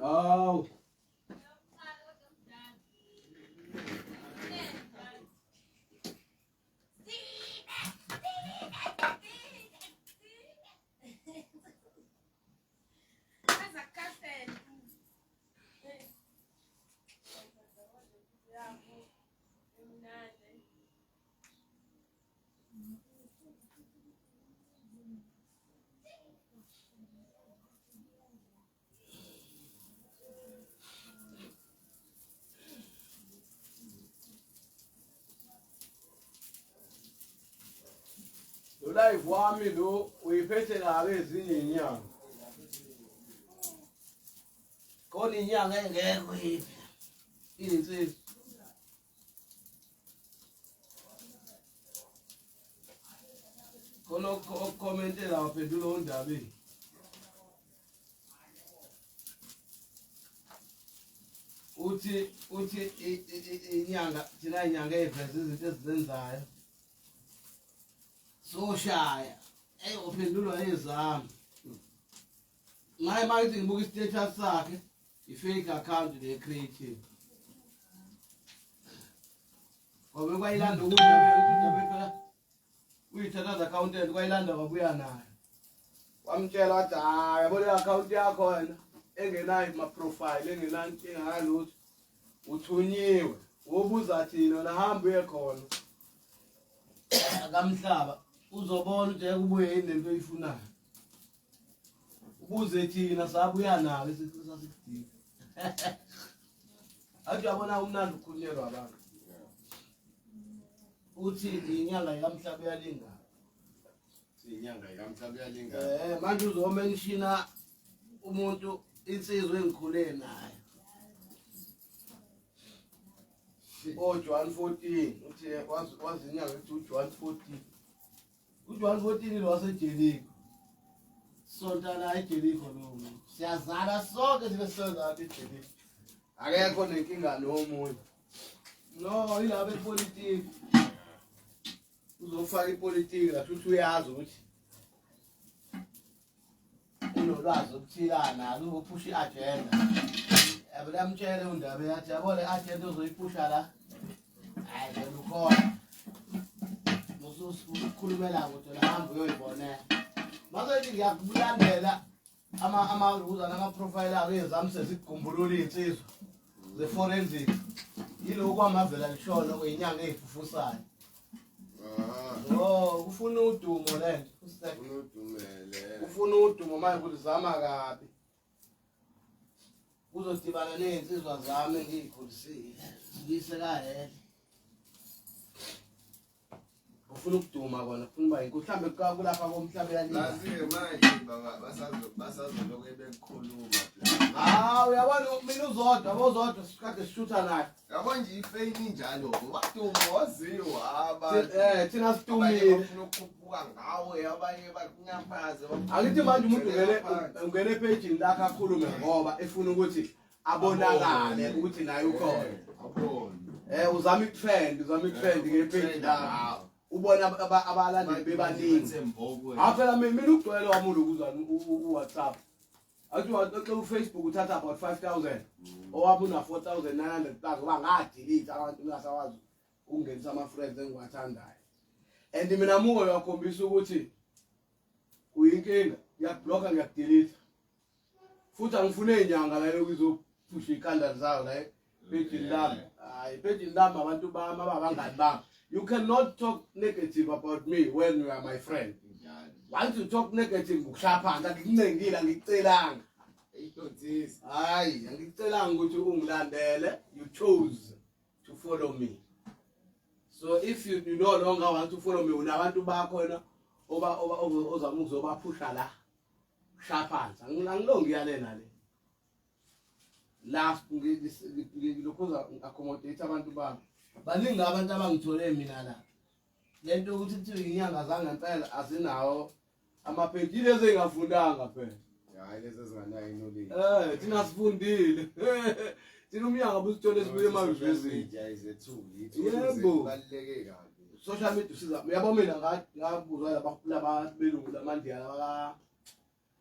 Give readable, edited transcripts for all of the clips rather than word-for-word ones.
Oh. Life wami lo uyiphethe ngabe ezinye inyanga. Khona inyanga engekho yiphi. Insizwa. Khona ukukhomentela waphendula undabeni. Uthi inyanga thina inyanga eveza izinto ezizenzayo. Soshaya uphendulwa ezami ngaye manje ngibuka i-status sakhe i-fake account le creative ngoba kwayilanda ukudla uyithatha accountant kwayilanda wabuya nayo wamtshela wathi hayi yabo le account yakho wena engenayo ma profile engenankinga ngalutho uthunyiwe wobuza thina nahamba uye khona kaMhlaba uzobona ukuthi akubuye into oyifunayo ubuze thina sabuya nawe sasikudinga athi yabona umnandi ukhunyelwa abantu uthi inyanga yaMhlaba yalinga inyanga yaMhlaba yalinga manje uzomenshina umuntu insizwe engikhule naye John 14 uthi wazi inyanga ethi John 14 uJohn 14 lo waseJeriko sonta la eJeriko lo siyazala sonke sibesenza eJeriko akekho nenkinga nomunye no ilabe politics uzofaka ipolitiki la futhi uyazi ukuthi unolwazi okuthilana uzophusha iagenda abamtshele undaba yathi yabo le agenda uzoyiphusha la hayi lokhona ukukhulumela ukuthi lahamba uyoyibona manje ngiyakulandela ama-rules nama-profile abo ezami sezigumbulula iy'nsizwa ze-forensic yilokhu kwamavela lishona kweyinyanga ey'fufusayo ufuna udumo le nto ufuna udumo manje ukuthi zama kabi uzodibana ney'nsizwa zami engiy'khulisile zibuyise kahele ufuna ukuduma kona ufuna uba yinto mhlambe kulapha komhlaba yalinga manje baba basazoloku bekhuluma uyabona mina uzodwa abozodwa sikade sishutha naye yabo nje ifeyini njalo waduma waziwa abantu thina situmile ufuna ukukhuphuka ngawe abanye bakunyambaze akithi manje umuntu ungene epagini lakhe akhulume ngoba efuna ukuthi abonakale ukuthi naye ukhona abone uzama i-trend ngepage lakho ubona abalandeli bebaningi phela mina ugcwele wami ukuzana uWhatsApp athi waxa uFacebook uthatha about 5,000 owabo una 4,900 plus ngoba ngadelete abantu ngasawazi ukungenisa ama-friends engiwathandayo and mina muke yakhombisa ukuthi uyinkinga ngiyabhlocka ngiyakudelete futhi angifune inyanga la ukuzophusha ikhanda zayo la page lami hayi page lami abantu bami abangani bami. You cannot talk negative about me when you are my friend. Once you talk negative, you chose to follow me. So if you no longer want to follow me, want to back on over push last accommodate abantu bami baningi abantu abangithole mina la lento ukuthi kuthi inyanga zangempela azinawo amapheji lezi engafundanga phela hayi lezi ezinganayo knowledge thina sifundile thina umnyanga busithole esibuye ema-university ayizethuli yebo baleke kabi social media usiza uyabona mina ngabuzwa laba belungu lamandiya laba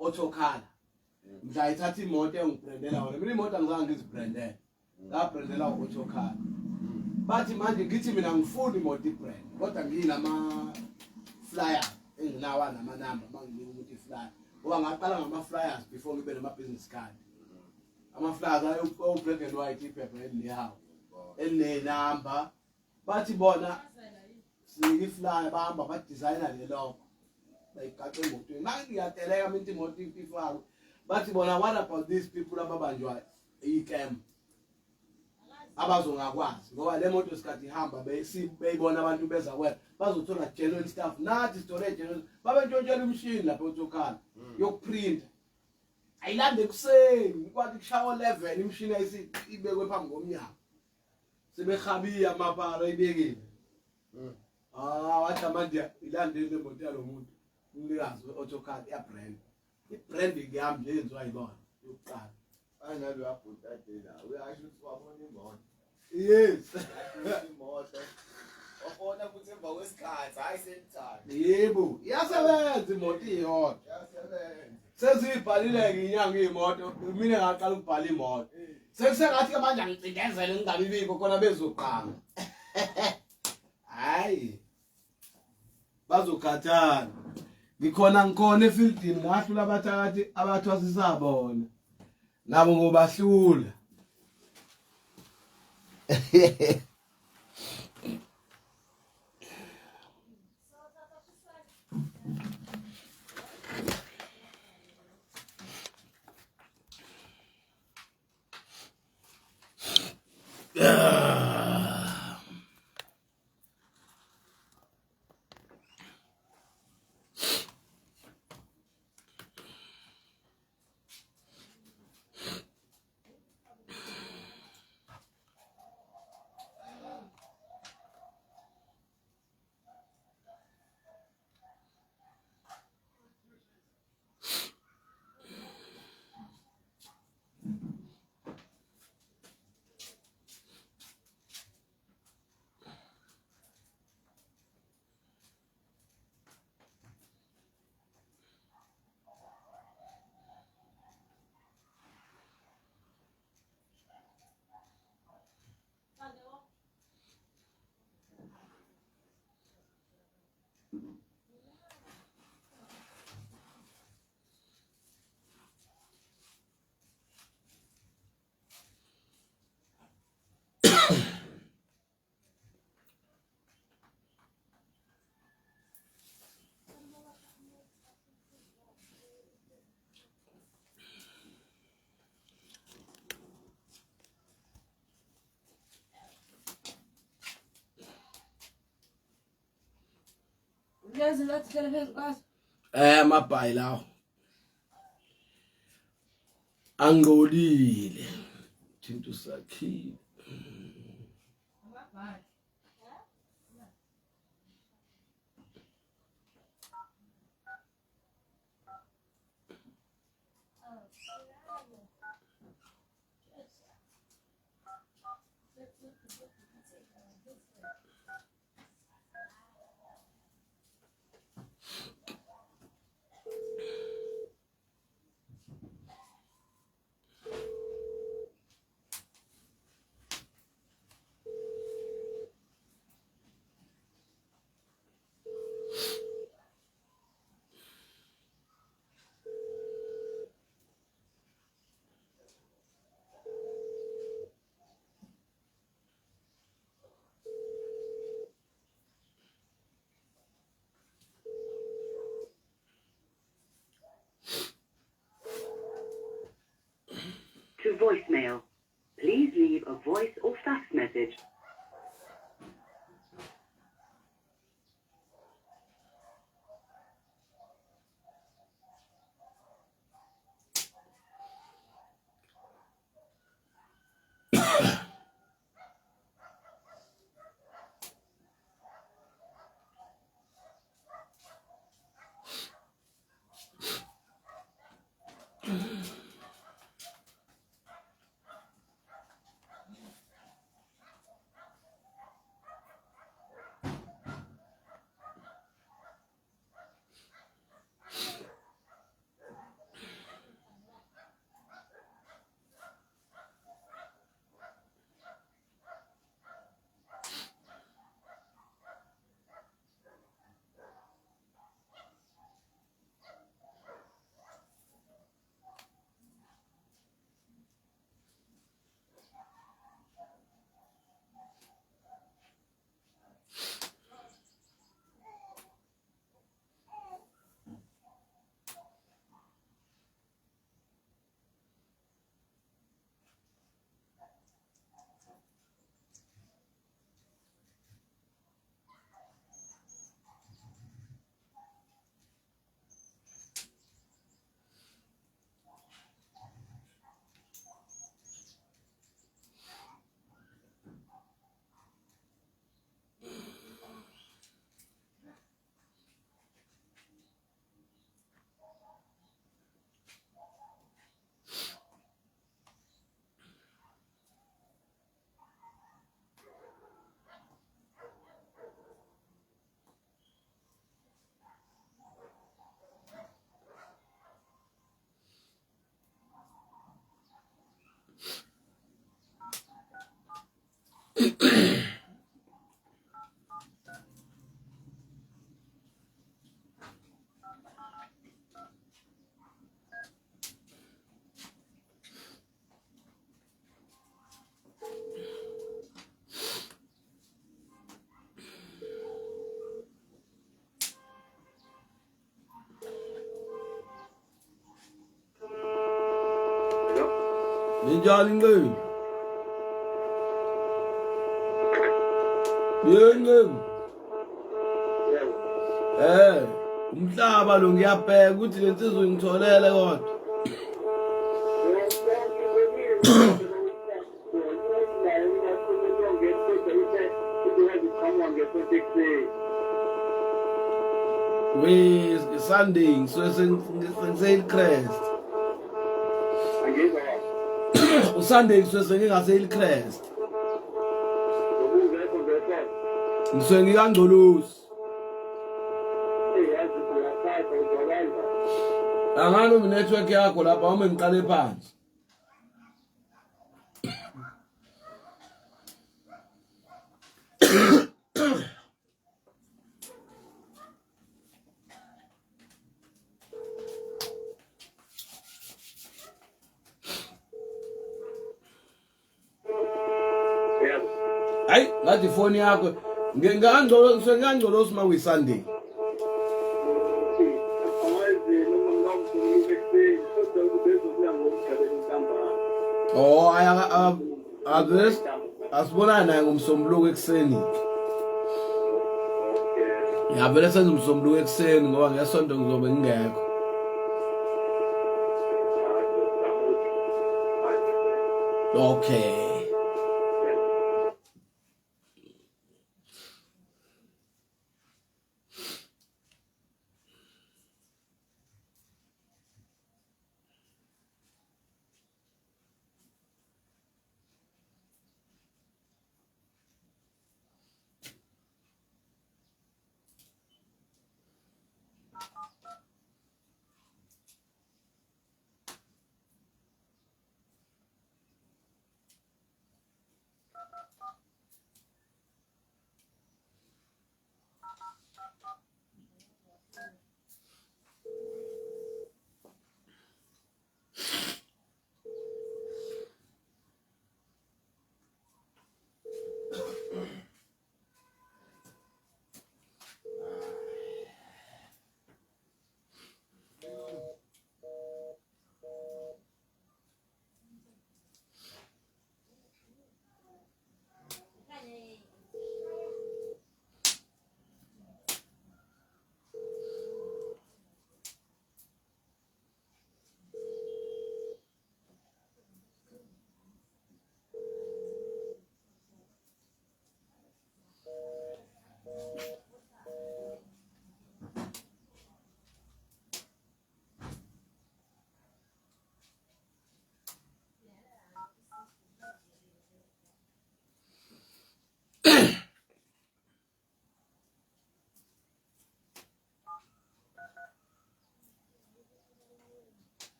autokhala ngizayithatha imoto engibrandela wona mina imoto angizange ngizibrandele ngabrandela u-autocar bathi manje ngithi mina ngifuni imoto ibrand kodwa ngiyilama flyers enginawa namanamba manginika umuntu iflyer ngoba ngaqala ngama-flyers before ngibe nama-business card ama-flyers ayo-black and white iphepha elinehawu elinenamba bathi bona sinika iflyer bahamba badizayina leloko bayigaxe emotweni nangiyateleka mina imoto ifakwe bathi bona what about these people ababanjwa i-camp abazongakwazi ngoba le moto sikhathi ihamba beyibona abantu beza kwena bazothola general staff nathi sithole general babentshontshela umshini lapha otokhala yokuprinta ayilande ekuseni kwathi kushawa 11 imshini ibekwe phambi komnyango sebehabiya amapara ibekile wathi manje ilandele imoto yalomuntu umnikazi we-autocar iyabrand ibrand ngiyami nje yenziwa yibona yokuqala analo yaphutatela uyasho ukuthi wabona imoto yes imoto wabona ukuthi emva kwesikhathi hayi sentana yebo iyasebenza imoto iyodwa yasebenza sezibhalile-ke inyanga iy'moto mina ngaqala ukubhala imoto sekusengathi-ke manje angicindezele ngingabibiko khona bezoqanga hhayi bazokhathana ngikhona efieldini ngahlula abathakathi abathwasisa bona nabo ngobahlula amabhayi lawo angcolile thinta usakhile To voicemail. Please leave a voice or fax message. Ninjani ngeni? Yengeni. Umhlaba lo ngiyabheka ukuthi lensizwe ngitholele kodwa. We Sunday so sengisel Christ. Usunday so sengingasel Christ. Ngikangcolusi. Angano network yakho lapha uma ngiqale phansi. Hayi, ngathi phone yakho ngingangcolo uma uyi Sunday. Oh, address asibona naye ngomsombuluko ekseni. Yabele senza umsombuluko ekseni ngoba ngesonto ngizobe ngingekho. Okay.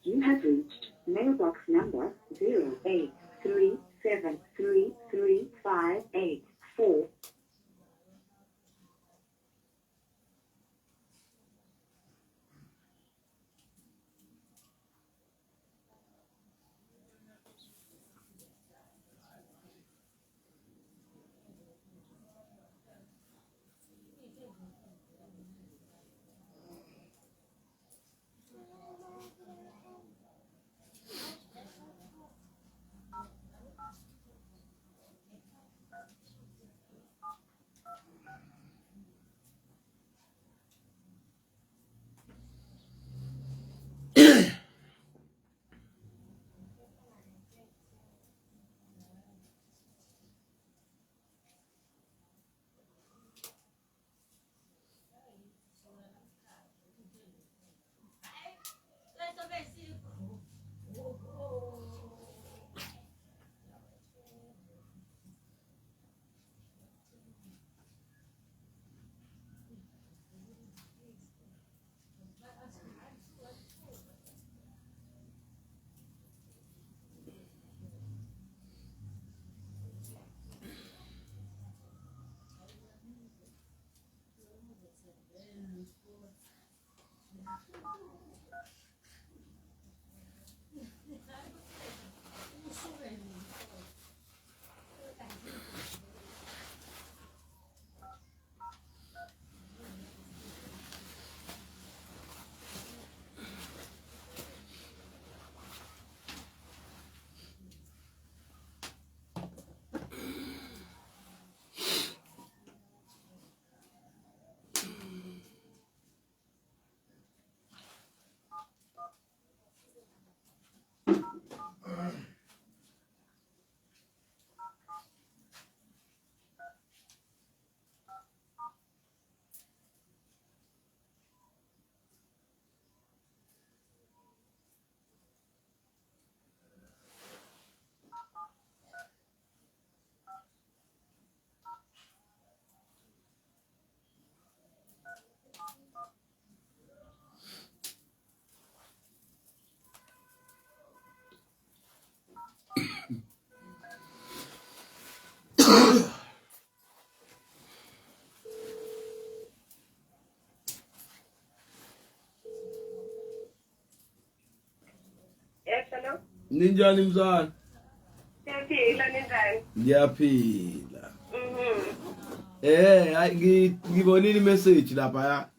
You have reached mailbox number 0837335884. Hello. Ninjani mzana? Siyaphila ninjani? Ngiyaphila. Ngibonile imessage lapha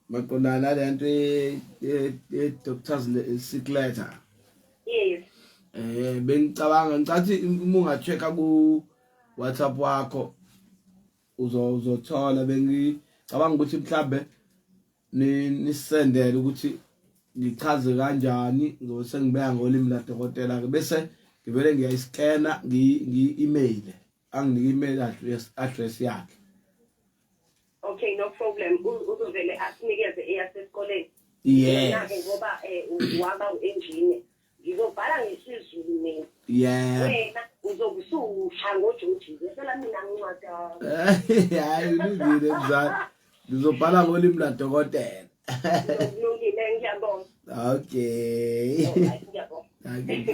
maqondana lento doctors sick letter. Yes. Bengicabanga ngicathi uma ungachecka ku WhatsApp wakho uzothola bengicabanga ukuthi mhlambe nisendele ukuthi ngichaze kanjani ngose ngibeka ngolimi la dokotela bese ngivele ngiyayiscanner ngi-email anginike email address yakhe. Okay, no problem. Uzovele asinikeze eyasesikoleni. Yes. Ngoba waba u-engineer. Ngizobhala ngesizulu mina. Yeah. Wena uzokususha ngoJoji. Bese mina ngincwada. Hayi ulungile mzala. Ngizobhala ngolimi la dokotela. Kulungile ngiyabonga. Okay. Alright, ngiyabonga. Okay.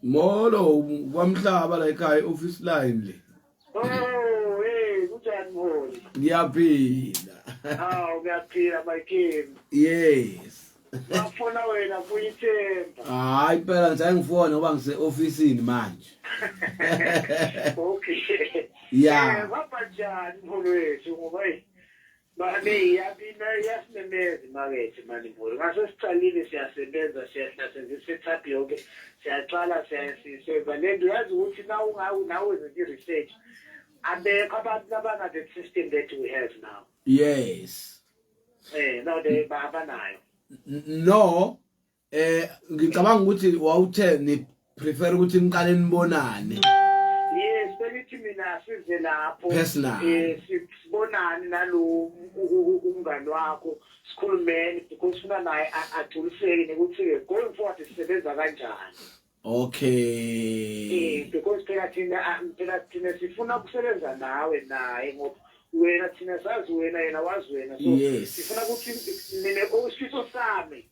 Molo kwa-Mhlaba la ekhaya office line le. Oh, hey, kunjani mholi? Ngiyaphila. Uyaphila Baker. Yes. Ngafuna wena kuyithemba. Hayi phela ngithe ngifone ngoba ngise officeini manje. Okay. Yeah. Baba njani mholi wethu ngoba manje yabina yasimemeza imakethe manje mholi. Ngaso sicalile siyasebenza siyahlasenza isetup yonke. Siyaqala siyasiseva lento yazi ukuthi nawe wenza i-research abekho abantu abana the system that we have now. Yes. No they abanayo. No. Ngicabanga ukuthi wawuthe ni prefer ukuthi niqale nibonane. Yes, belithi mina size lapho sibonane nalo umngani wakho sikhulumeni because sifuna naye agculiseke ukuthi going forward sisebenza kanjani. Okay. Because phela thina sifuna ukusebenza naye ngoba wena thina sazi wena yena wazi wena so sifuna ukuthi nene osifiso sami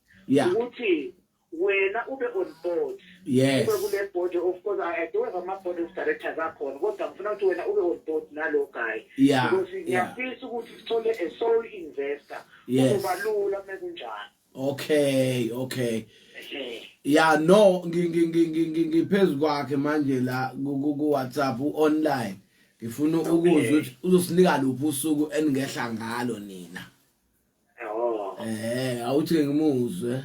ukuthi wena ube on board. Yes. Ube kule board of course I don't have my board of directors akhona kodwa ngifuna ukuthi wena ube on board nalo guy. Because ngiyafisa ukuthi sithole a sole investor. Kubalula mekunjani. Okay. Yeah, no, ngiphezulu kwakhe manje la ku WhatsApp online. Ngifuna ukuzwa ukuthi uzosinika luphi usuku eningehla ngalo nina. Awuthi ngimuzwe.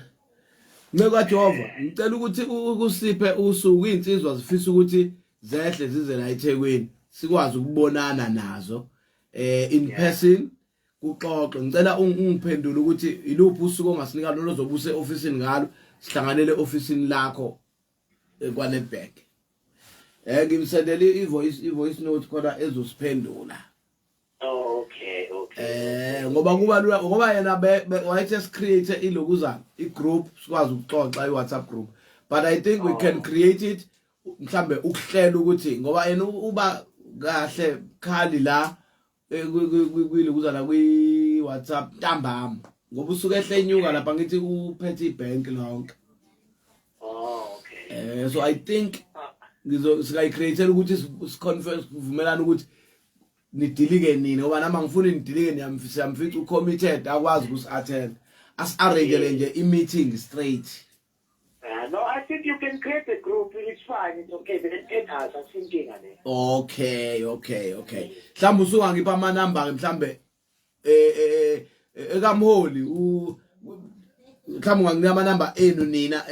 Nceka Jehova, ngicela ukuthi ukusiphe usuku insizwa zifisa ukuthi zehle zize la eThekwini sikwazi ukubonana nazo in person kuxoxe. Ngicela ungiphendule ukuthi iluphi usuku ongasinika lona ozobuse officeini ngalo sihlanganele officeini lakho kwaNetbank. Ngimsendele ivoice note khona ezosiphendula. Okay. Ngoba kuba lula ngoba yena wayethi create ilokuzana igroup sikwazi ukuxoxa iWhatsApp group, but I think we can create it mhlambe ukuhlela ukuthi ngoba yena uba kahle khali la kwilokuzana kwiWhatsApp ntambama ngoba usuke ehlenyuka lapha ngithi uphethe ibank lonke. Okay. So I think singayicreate ukuthi siconference kuvumelana ukuthi nidilike nini ngoba nama ngifuna nidilike niyamfisa committed akwazi ukusi-attend as-arrange nje i-meeting straight. No, I think you can create a group. It's fine. It's okay. But then us, I'm thinking on it. Okay. Mhlambe usungangipha ama number mhlambe ekamholi mhlawumbe nganginama number enu nina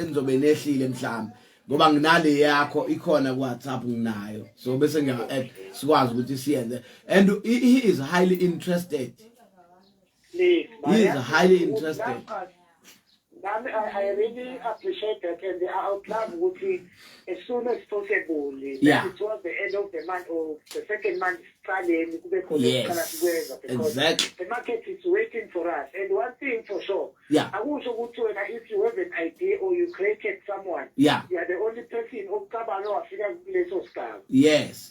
enizobe nehlile mhlawumbe ngoba nginale yakho ikhona ku WhatsApp nginayo so bese ngiya add sikwazi ukuthi siyenze and he is highly interested. He is highly interested. I really appreciate that, and I would love as soon as possible. Yeah. Towards the end of the month or the second month, yes, exactly. The market is waiting for us. And one thing for sure, yeah. I also want to, if you have an idea or you created someone, yeah, you are the only person who can yes.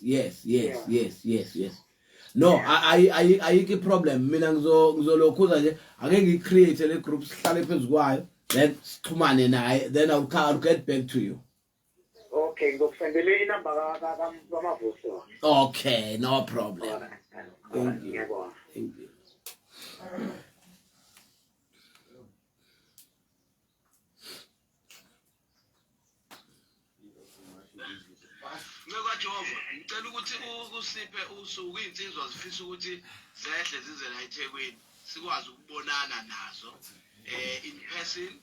No, I get problem. Mina ngizolokhuza nje ake ngicreate le group sihlale phezukwayo then sixhumane naye then I'll get back to you. Okay, ngokufendele inamba kamavuso. Okay, no problem. Thank you. Thank you. Jehova ngicela ukuthi usiphe usuku insizwa zifisa ukuthi zehle zize la eThekwini sikwazi ukubonana nazo in person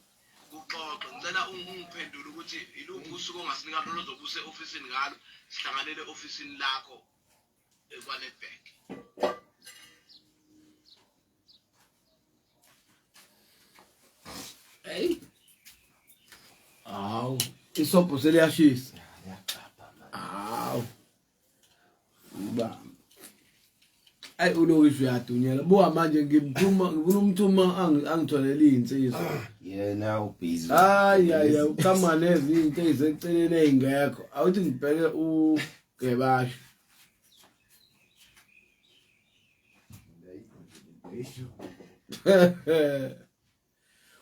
kuxoxe ngicela ungiphendule ukuthi iluphi usuku ongasinika lolo zobusa eofisini ngalo sihlanganele eofisini lakho kwaNetbank. Hey aw isobho seliyashisa. Ba ay ulokusho yadunyela buwa manje ngifuna umthuma angitholele insizwa yena ubusy ay ukhama nezinto eziseceleni engekho awuthi ngibheke ugebasho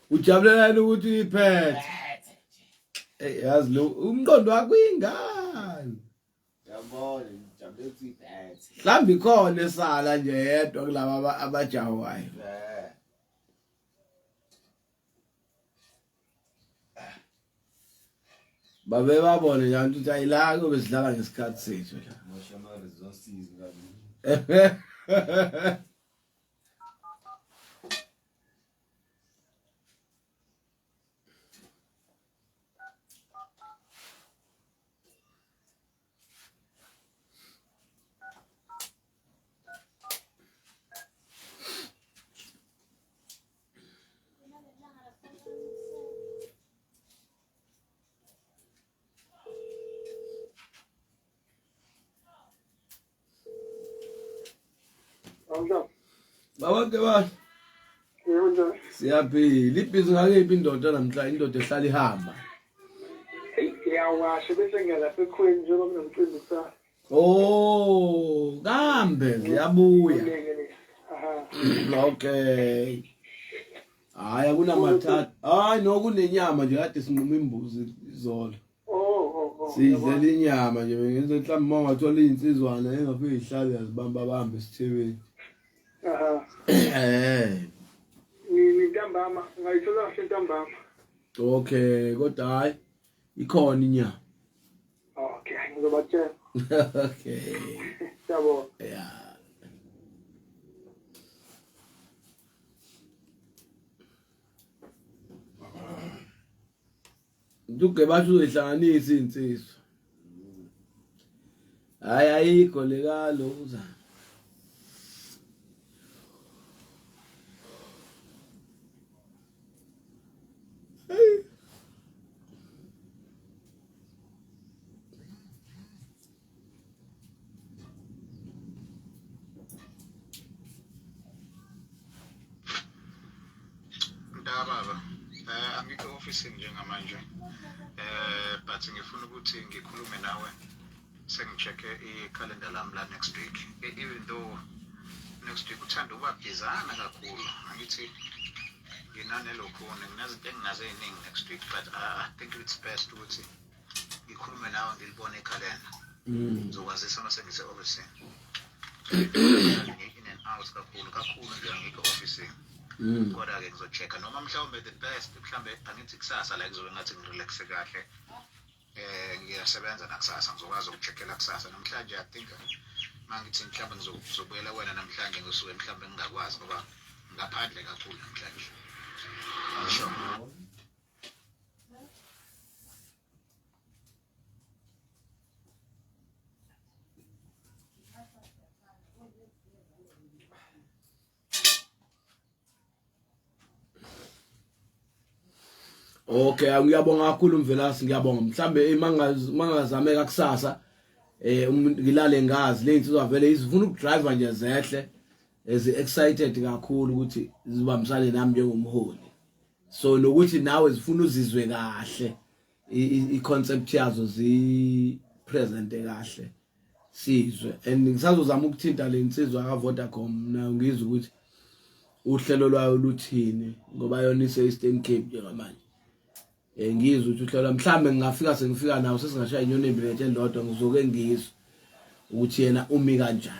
ujabulelani ukuthi uyiphethe yazi lo umqondo wakho ingani yabona ngijabule ukuyiphethe mhlambi khona esala nje yedwa kulabo abajawayo babe babone nje ukuthi ayilaka besidlala ngesikhathi sethu la mosha ama resources ngabi babonke ba siyaphila ibhizi ngakephi indoda namhlanje indoda ehlala ihamba yawasho bese ngiyalasekhweni njengoba ngicindisa kambe ziyabuya okay hayi akunamathatha hayi nokunenyama nje kade sinquma imbuzi izolo sidlela inyama nje ngenze mhlawumbe mangathola izinsizwana engafike ihlale yazibamba bamba esithebeni Ntambama ngayithola kahle ntambama. Okay kodwa hayi ikhona inyama. Okay ngizobatshela. Okay Siyabona. Yeah. Duke basho uzihlanganisa insizwa. Hayi ayikho lekalo uza. Baba angikho office njengamanje but ngifuna ukuthi ngikhulume nawe sengichecke i-calendar lami la next week even though next week uthanda ukuba bizana kakhulu angithi nginanelokho nginazinto engingaze eziningi next week but I think it's best ukuthi ngikhulume nawe ngilibone i-calendar ngizokwazisa uma sengise office in and out kakhulu nje angikho office kodwa ke ngizochecka noma mhlawumbe the best mhlawumbe angithi kusasa la kuzobe ngathi ngirelaxe kahle ngiyasebenza nakusasa ngizokwazi ukucheckela kusasa namhlanje I think mangithi mhlawumbe ngizobuyela wena namhlanje ngisuke mhlawumbe ngingakwazi ngoba ngaphandle kakhulu namhlanje. Ngisho Okay, ngiyabonga kakhulu Mvelasi, ngiyabonga. Mhlambe mangazameka kusasa ngilale ngazi le insizwa vele izifuna ukudrive nje zehle excited kakhulu ukuthi zibambisane nami njengomholi. So nokuthi nawe zifuna uzizwe kahle iconcept yazo zi present kahle sizwe. And ngisazozama ukuthinta le insizwa ka Vodacom na ngizwe ukuthi uhlelo lwayo luthini ngoba yona ise Eastern Cape njengamanje. Ngizwe ukuthi uhlelo mhlambe ngingafika sengifika nawo sesingashaya inyoni embelete endodwa ngizoke ngizwe ukuthi yena umi kanjani.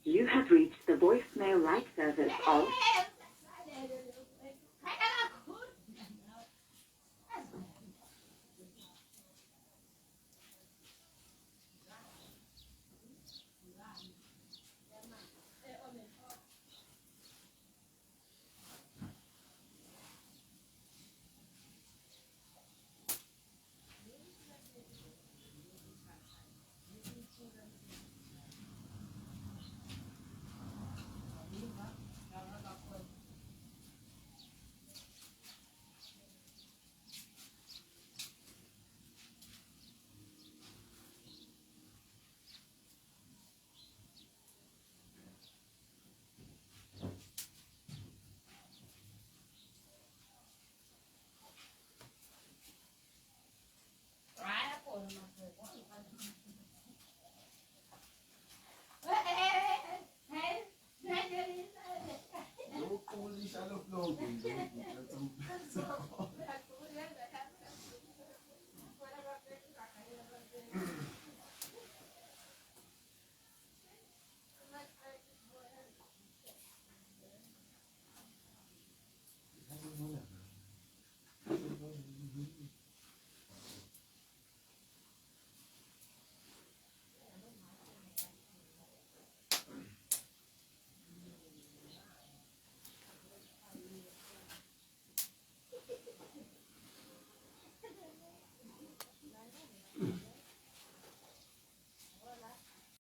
You have reached the voicemail light service of